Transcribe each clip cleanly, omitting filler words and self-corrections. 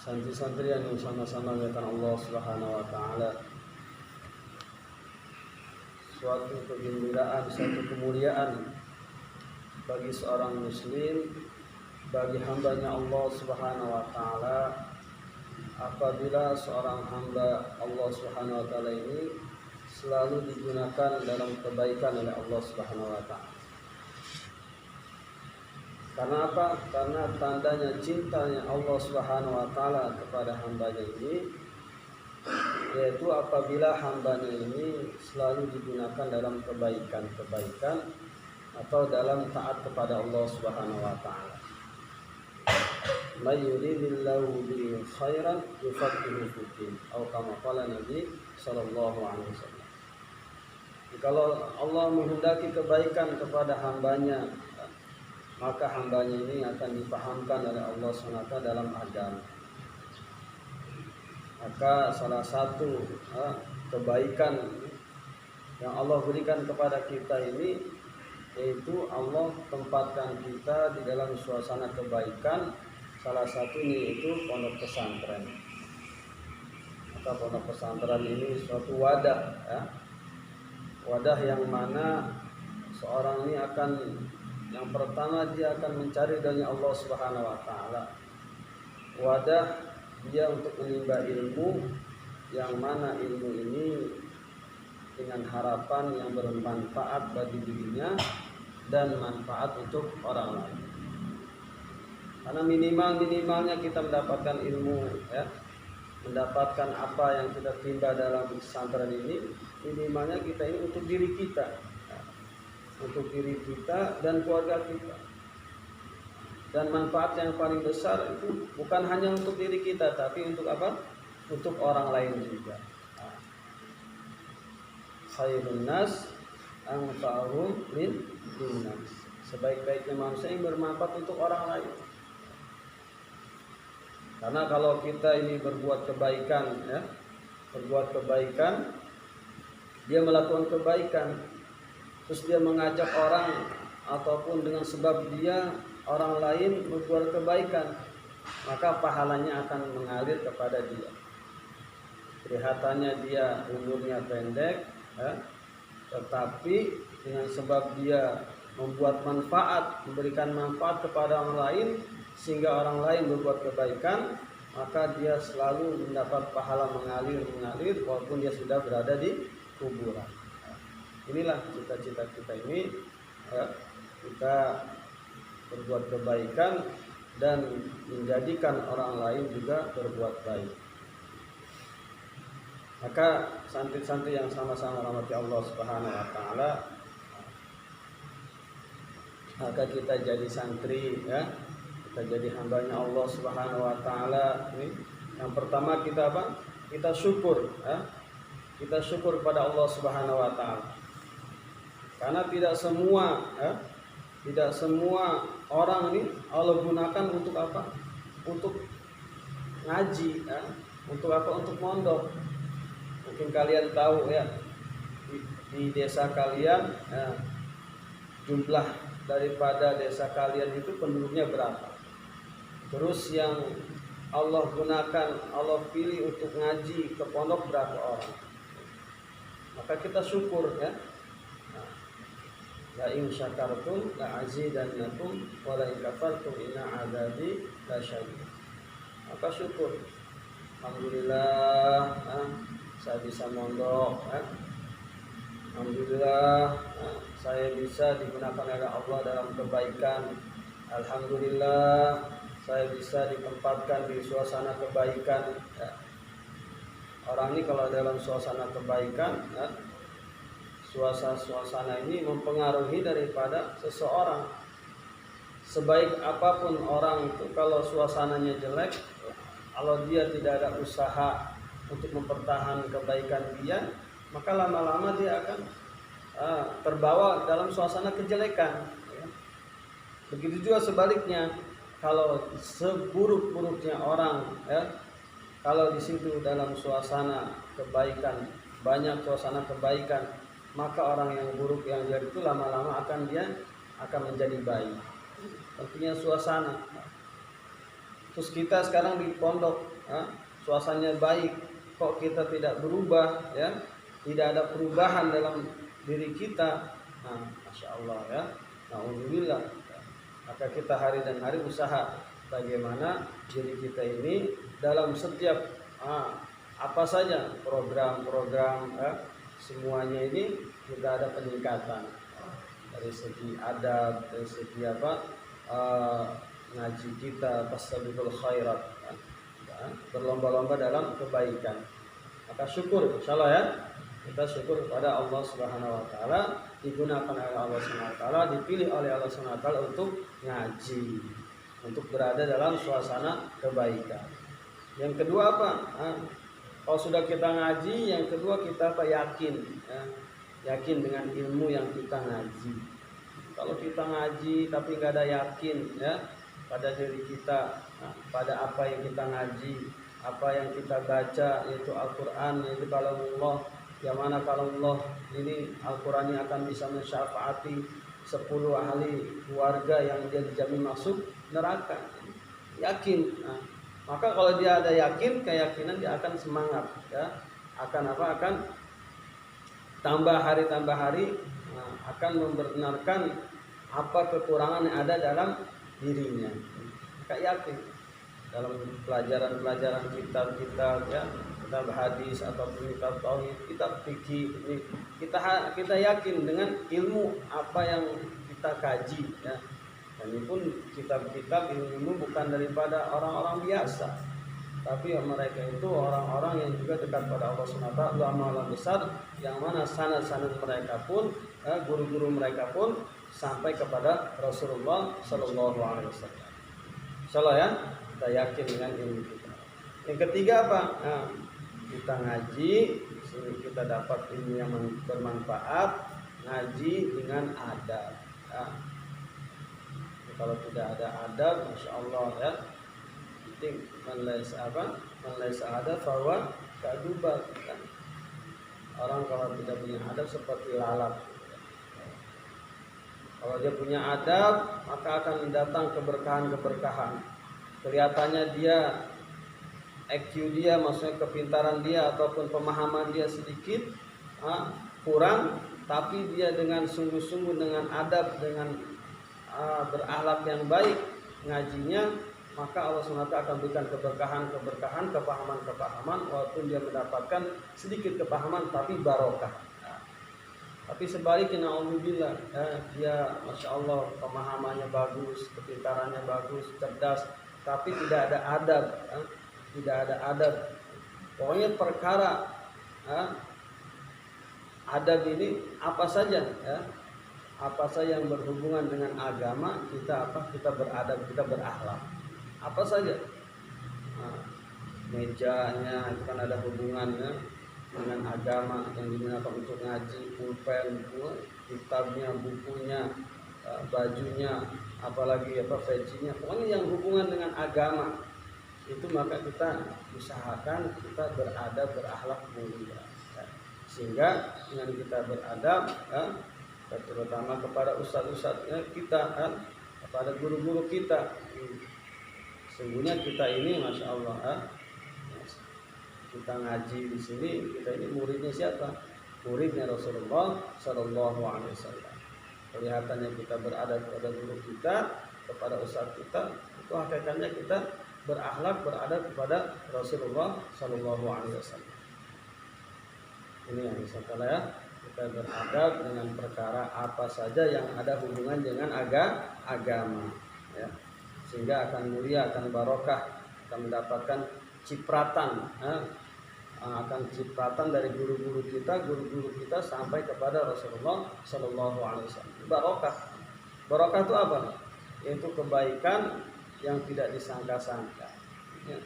santri-santri yang sama-sama melihat Allah Subhanahu wa taala, suatu kegembiraan, suatu kemuliaan bagi seorang muslim, bagi hambanya Allah Subhanahu wa taala apabila seorang hamba Allah Subhanahu wa taala ini selalu digunakan dalam kebaikan oleh Allah Subhanahu wa taala. Karena apa? Karena tandanya cintanya Allah Subhanahu wa taala kepada hambanya ini, yaitu apabila hambanya ini selalu digunakan dalam kebaikan-kebaikan atau dalam taat kepada Allah Subhanahu wa taala. May yuridillahu bihi khairan yufaqihu fiddin, atau kama qala Nabi sallallahu alaihi wasallam. Kalau Allah menghendaki kebaikan kepada hambanya, maka hambanya ini akan dipahamkan oleh Allah SWT dalam agama. Maka salah satu kebaikan yang Allah berikan kepada kita ini, yaitu Allah tempatkan kita di dalam suasana kebaikan. Salah satunya yaitu pondok pesantren. Maka pondok pesantren ini suatu wadah, wadah yang mana seorang ini akan, yang pertama dia akan mencari ridhonya Allah Subhanahu wa taala. Wadah dia untuk menimba ilmu, yang mana ilmu ini dengan harapan yang bermanfaat bagi dirinya dan manfaat untuk orang lain. Karena minimalnya kita mendapatkan ilmu, mendapatkan apa yang kita timba dalam pesantren ini, minimalnya kita ini untuk diri kita. Untuk diri kita dan keluarga kita. Dan manfaat yang paling besar itu bukan hanya untuk diri kita, tapi untuk apa? Untuk orang lain juga. Khairun nas anfa'uhum lin-nas. Sebaik-baiknya manusia yang bermanfaat untuk orang lain. Karena kalau kita ini berbuat kebaikan, dia melakukan kebaikan, terus dia mengajak orang, ataupun dengan sebab dia orang lain berbuat kebaikan, maka pahalanya akan mengalir kepada dia. Kelihatannya dia umurnya pendek, tetapi dengan sebab dia membuat manfaat, memberikan manfaat kepada orang lain, sehingga orang lain berbuat kebaikan, maka dia selalu mendapat pahala mengalir walaupun dia sudah berada di kuburan. Inilah cita-cita kita ini, kita berbuat kebaikan dan menjadikan orang lain juga berbuat baik. Maka santri-santri yang sama-sama rahmati Allah Subhanahu wa taala, maka kita jadi santri, kita jadi hambanya Allah Subhanahu wa taala. Ini yang pertama kita apa? Kita syukur, kita syukur kepada Allah Subhanahu wa taala. Karena tidak semua orang ini Allah gunakan untuk apa? Untuk ngaji, untuk apa? Untuk mondok. Mungkin kalian tahu di desa kalian, jumlah daripada desa kalian itu penduduknya berapa? Terus yang Allah gunakan, Allah pilih untuk ngaji ke pondok berapa orang? Maka kita syukur, La in syakartum la azidannakum wa la in kafartum inna azabi lasyadid. Maka syukur. Alhamdulillah, saya bisa mondok, alhamdulillah, saya bisa digunakan oleh Allah dalam kebaikan. Alhamdulillah, saya bisa ditempatkan di suasana kebaikan. Orang ini kalau dalam suasana kebaikan, suasana ini mempengaruhi daripada seseorang. Sebaik apapun orang itu, kalau suasananya jelek, kalau dia tidak ada usaha untuk mempertahankan kebaikan dia, maka lama-lama dia akan terbawa dalam suasana kejelekan. Begitu juga sebaliknya, kalau seburuk-buruknya orang, kalau di situ dalam suasana kebaikan, banyak suasana kebaikan, maka orang yang buruk yang jelek itu lama-lama akan menjadi baik. Tentunya suasana. Terus kita sekarang di pondok, suasananya baik, kok kita tidak berubah, ya, tidak ada perubahan dalam diri kita. Nah, masya Allah ya, alhamdulillah. Maka kita hari dan hari usaha bagaimana diri kita ini dalam setiap apa saja program-program, semuanya ini kita ada peningkatan dari segi adab, dari segi ngaji kita, fastabiqul khairat, berlomba-lomba dalam kebaikan. Maka syukur, insyaallah ya, kita syukur kepada Allah Subhanahu wa taala, digunakan oleh Allah Subhanahu wa taala, dipilih oleh Allah Subhanahu wa taala untuk ngaji, untuk berada dalam suasana kebaikan. Yang kedua apa? Kalau sudah kita ngaji, yang kedua kita yakin, yakin dengan ilmu yang kita ngaji. Kalau kita ngaji tapi nggak ada yakin, ya, pada diri kita, pada apa yang kita ngaji, apa yang kita baca, yaitu Al-Quran, yaitu kalamullah, yang mana kalamullah ini Al-Quran ini akan bisa mensyafaati 10 ahli keluarga yang dia dijamin masuk neraka. Yakin. Maka kalau dia ada yakin, keyakinan, dia akan semangat, ya, akan tambah hari, akan membenarkan apa kekurangan yang ada dalam dirinya. Maka yakin dalam pelajaran kitab-kitab, ya, kitab hadis ataupun kitab tauhid, kitab fikih, kita yakin dengan ilmu apa yang kita kaji, ya. Dan ini pun kitab-kitab ilmu bukan daripada orang-orang biasa, tapi mereka itu orang-orang yang juga dekat pada Allah SWT, ulama besar, yang mana sanad-sanad mereka pun, guru-guru mereka pun sampai kepada Rasulullah Sallallahu Alaihi Wasallam. Insyaallah ya, kita yakin dengan ilmu kita. Yang ketiga apa? Kita ngaji, sehingga kita dapat ilmu yang bermanfaat. Ngaji dengan adab. Kalau tidak ada adab, masya Allah ya. Penting Manlaisa adab bahwa kadubat, kan? Orang kalau tidak punya adab seperti lalat. Kalau dia punya adab, maka akan datang keberkahan. Kelihatannya dia IQ dia, maksudnya kepintaran dia ataupun pemahaman dia sedikit kurang, tapi dia dengan sungguh-sungguh, dengan adab, dengan berakhlak yang baik ngajinya, maka Allah SWT akan berikan keberkahan, kepahaman, walaupun dia mendapatkan sedikit kepahaman tapi barokah. Tapi sebaliknya, alhamdulillah, dia masya Allah pemahamannya bagus, kepintarannya bagus, cerdas, tapi tidak ada adab, Pokoknya perkara adab ini apa saja, ya, apa saja yang berhubungan dengan agama, kita beradab, kita berakhlak. Apa saja. Mejanya itu kan ada hubungannya dengan agama yang digunakan untuk ngaji, pulpen, kitabnya, bukunya, bajunya, apalagi pecinya, pokoknya yang hubungan dengan agama itu, maka kita usahakan kita beradab, berakhlak mulia, ya. Sehingga dengan kita beradab, ya, terutama kepada ustadz-ustadznya kita, kan, kepada guru-guru kita, sesungguhnya kita ini masya Allah, kita ngaji di sini, kita ini muridnya siapa? Muridnya Rasulullah Sallallahu Alaihi Wasallam. Kelihatannya kita beradab kepada guru kita, kepada ustadz kita, itu hakikatnya kita berakhlak, beradab kepada Rasulullah Sallallahu Alaihi Wasallam. Ini yang bisa ya. Kita beradab dengan perkara apa saja yang ada hubungan dengan agama, ya. Sehingga akan mulia, akan barokah, akan mendapatkan cipratan, akan cipratan dari guru-guru kita sampai kepada Rasulullah Sallallahu Alaihi Wasallam. Barokah itu apa? Yaitu kebaikan yang tidak disangka-sangka, ya.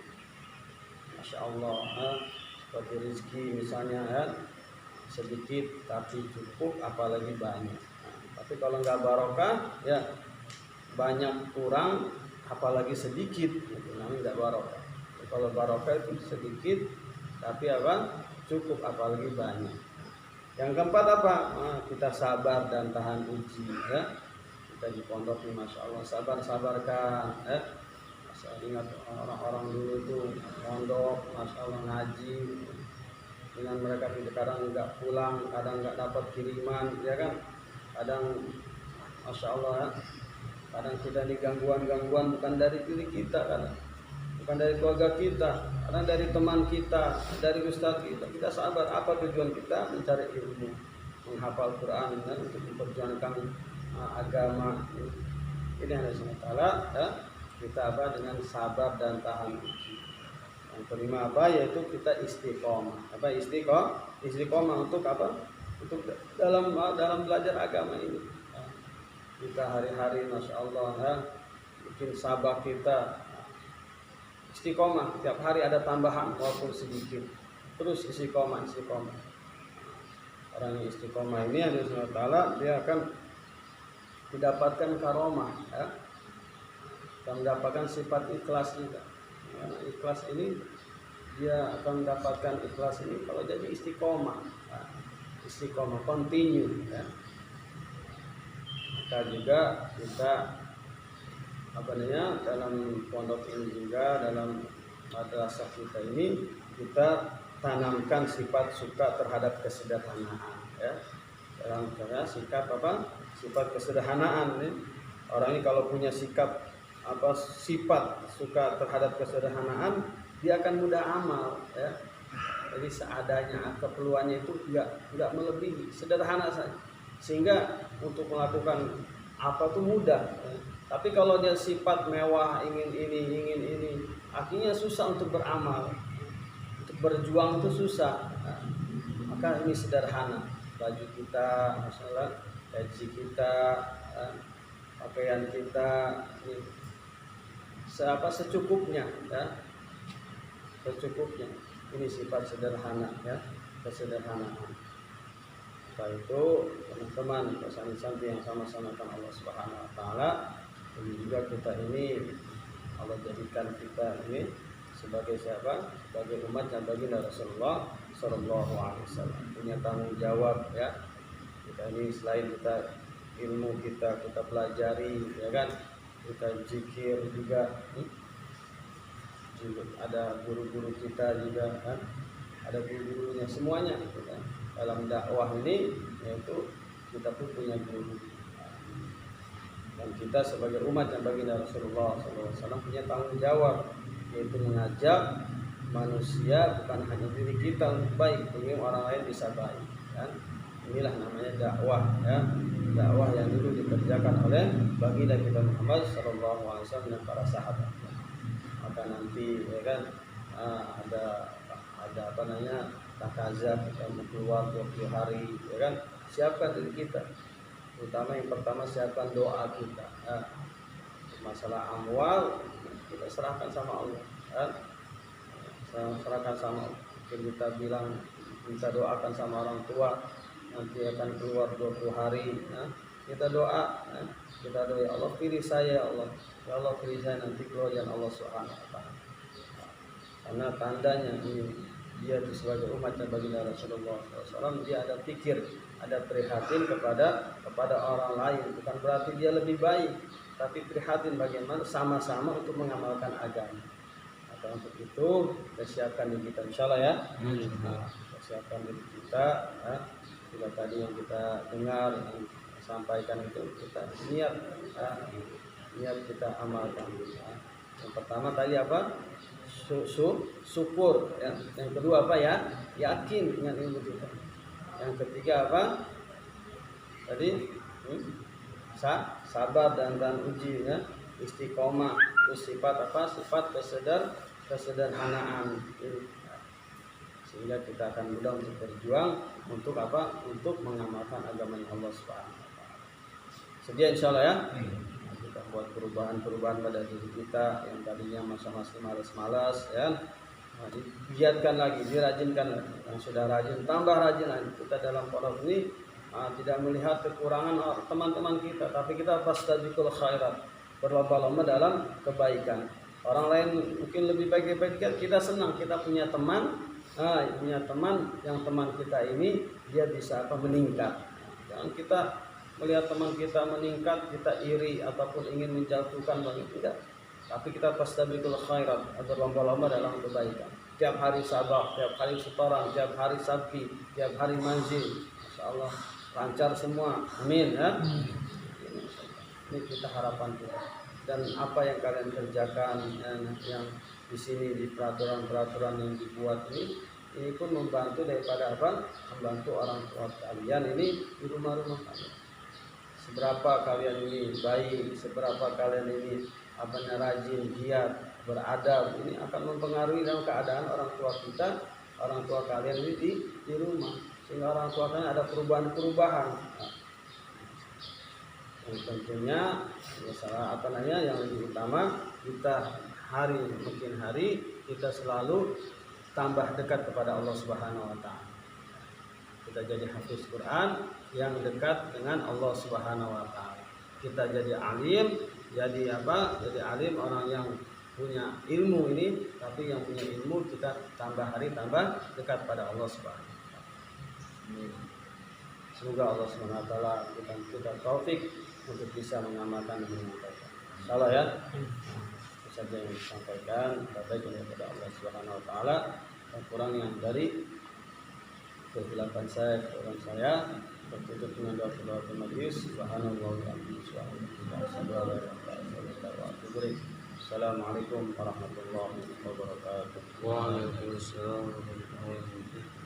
Masya Allah, seperti rezeki misalnya, ya, sedikit tapi cukup, apalagi banyak. Tapi kalau nggak barokah, ya, banyak kurang, apalagi sedikit, itu namanya nggak barokah. Kalau barokah itu sedikit tapi cukup, apalagi banyak. Yang keempat apa? Kita sabar dan tahan uji, ya. Kita di pondok ini masya Allah sabarkan, ya. Saya ingat orang-orang dulu itu pondok, masya Allah ngaji, dengan mereka kadang nggak pulang, kadang nggak dapat kiriman, ya kan? Kadang masya Allah ya, kadang kita ini gangguan bukan dari diri kita, kadang bukan dari keluarga kita, kadang dari teman kita, dari ustadz kita. Kita sabar. Apa tujuan kita? Mencari ilmu, menghafal Quran, dan untuk memperjuangkan agama. Ini Allah SWT ya. Kita apa? Dengan sabar dan tahan uji. Yang kelima apa? Yaitu kita istiqomah. Apa istiqomah? Istiqomah untuk apa? Untuk dalam belajar agama ini. Kita hari-hari masya Allah ya, bikin sabar kita istiqomah. Tiap hari ada tambahan walaupun sedikit. Terus istiqomah. Orang yang istiqomah ini Allah SWT dia akan mendapatkan karomah ya. Dan mendapatkan sifat ikhlas juga. Ya, ikhlas ini dia akan mendapatkan ikhlas ini kalau jadi istiqomah. Ya, istiqomah continue ya. Maka juga kita dalam pondok ini juga, dalam madrasah kita ini kita tanamkan sifat suka terhadap kesederhanaan ya. Dalam sikap sifat kesederhanaan nih. Orang ini kalau punya sifat suka terhadap kesederhanaan, dia akan mudah amal ya. Jadi seadanya, keperluannya itu enggak melebihi, sederhana saja. Sehingga untuk melakukan apa tuh mudah ya. Tapi kalau dia sifat mewah, ingin ini, akhirnya susah untuk beramal. Untuk berjuang itu susah. Nah, maka ini sederhana. Baju kita, masalah gaji kita, pakaian kita, secukupnya ya. Secukupnya. Ini sifat sederhana ya, kesederhanaan. Setelah itu teman-teman, pesan-pesan yang sama-sama dengan Allah Subhanahu wa taala, ini juga kita ini Allah jadikan kita ini sebagai siapa? Sebagai umat yang baginda Rasulullah sallallahu alaihi wasallam. Punya tanggung jawab ya. Kita ini selain kita ilmu kita pelajari ya kan, kita zikir juga, ada guru-guru kita juga kan, ada guru-gurunya semuanya gitu kan. Dalam dakwah ini yaitu kita pun punya guru, dan kita sebagai umat yang baginda Rasulullah SAW punya tanggung jawab, yaitu mengajak manusia bukan hanya diri kita untuk baik, ingin orang lain bisa baik kan. Inilah namanya dakwah ya, dakwah yang dulu dikerjakan oleh baginda kita Muhammad SAW dan para sahabat. Maka nanti ya kan ada takazah, kita mau keluar 20 hari ya kan, siapkan diri kita, terutama yang pertama siapkan doa kita ya. Masalah amwal kita serahkan sama Allah kan, serahkan sama Allah. Mungkin kita bilang, kita doakan sama orang tua nanti akan keluar 20 hari ya. Kita doa ya. Kita doa, ya Allah pilih saya, ya Allah pilih saya nanti keluar yang Allah Subhanahu wa taala. Karena tandanya ini dia sebagai umat yang baginda Rasulullah SAW, dia ada pikir, ada prihatin kepada orang lain. Bukan berarti dia lebih baik, tapi prihatin bagaimana sama-sama untuk mengamalkan agama. Maka untuk itu kita siapkan diri kita, insyaallah ya. Kita siapkan diri kita ya. Bila tadi yang kita dengar, yang sampaikan itu kita niat kita amalkan ya. Yang pertama tadi apa? Syukur ya. Yang kedua apa ya? Yakin dengan ilmu kita. Yang ketiga apa? Tadi sabar dan uji ya. Istiqomah. Terus sifat apa? Sifat kesederhanaan. Sehingga kita akan mudah untuk berjuang untuk apa? Untuk mengamalkan agama Allah Subhanahu wa taala. Sedia insyaallah ya. Kita buat perubahan pada diri kita yang tadinya masa-masa malas-malas ya. Giatkan lagi, dirajinkan lagi. Yang sudah rajin tambah rajin lagi. Kita dalam pondok ini tidak melihat kekurangan teman-teman kita, tapi kita fastabiqul khairat, berlomba-lomba dalam kebaikan. Orang lain mungkin lebih baik kita senang kita punya teman, yang teman kita ini dia bisa meningkat. Jangan kita melihat teman kita meningkat kita iri ataupun ingin menjatuhkan, tidak. Tapi kita fastabiqul khairat, berlomba-lomba dalam kebaikan. Tiap hari sabah, tiap hari setoran, tiap hari sabki, tiap hari manzil. Masya Allah, lancar semua. Amin ya. Ini kita harapan kita. Dan apa yang kalian kerjakan yang di sini di peraturan-peraturan yang dibuat ini pun membantu daripada apa? Membantu orang tua kalian ini di rumah-rumah kalian. Seberapa kalian ini baik, seberapa kalian ini rajin, giat, beradab, ini akan mempengaruhi dalam keadaan orang tua kita, orang tua kalian ini di rumah, sehingga orang tua kalian ada perubahan-perubahan. Nah, yang tentunya masalah yang lebih utama, kita makin hari kita selalu tambah dekat kepada Allah Subhanahu wa taala. Kita jadi hafiz Quran yang dekat dengan Allah Subhanahu wa taala. Kita jadi alim, jadi alim orang yang punya ilmu ini, tapi yang punya ilmu kita tambah hari tambah dekat pada Allah Subhanahu wa taala. Semoga Allah Subhanahu wa taala kita taufik untuk bisa mengamalkan dan menyampaikan. Salah ya. Itu saja yang disampaikan, baik kepada Allah Subhanahu wa taala. Kurang yang dari kehilafan saya, kekurangan saya, tertutup dengan doa majlis. Subhanallah wa bihamdihi, Assalamualaikum warahmatullahi wabarakatuh. Waalaikumsalam warahmatullahi wabarakatuh.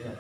Ya.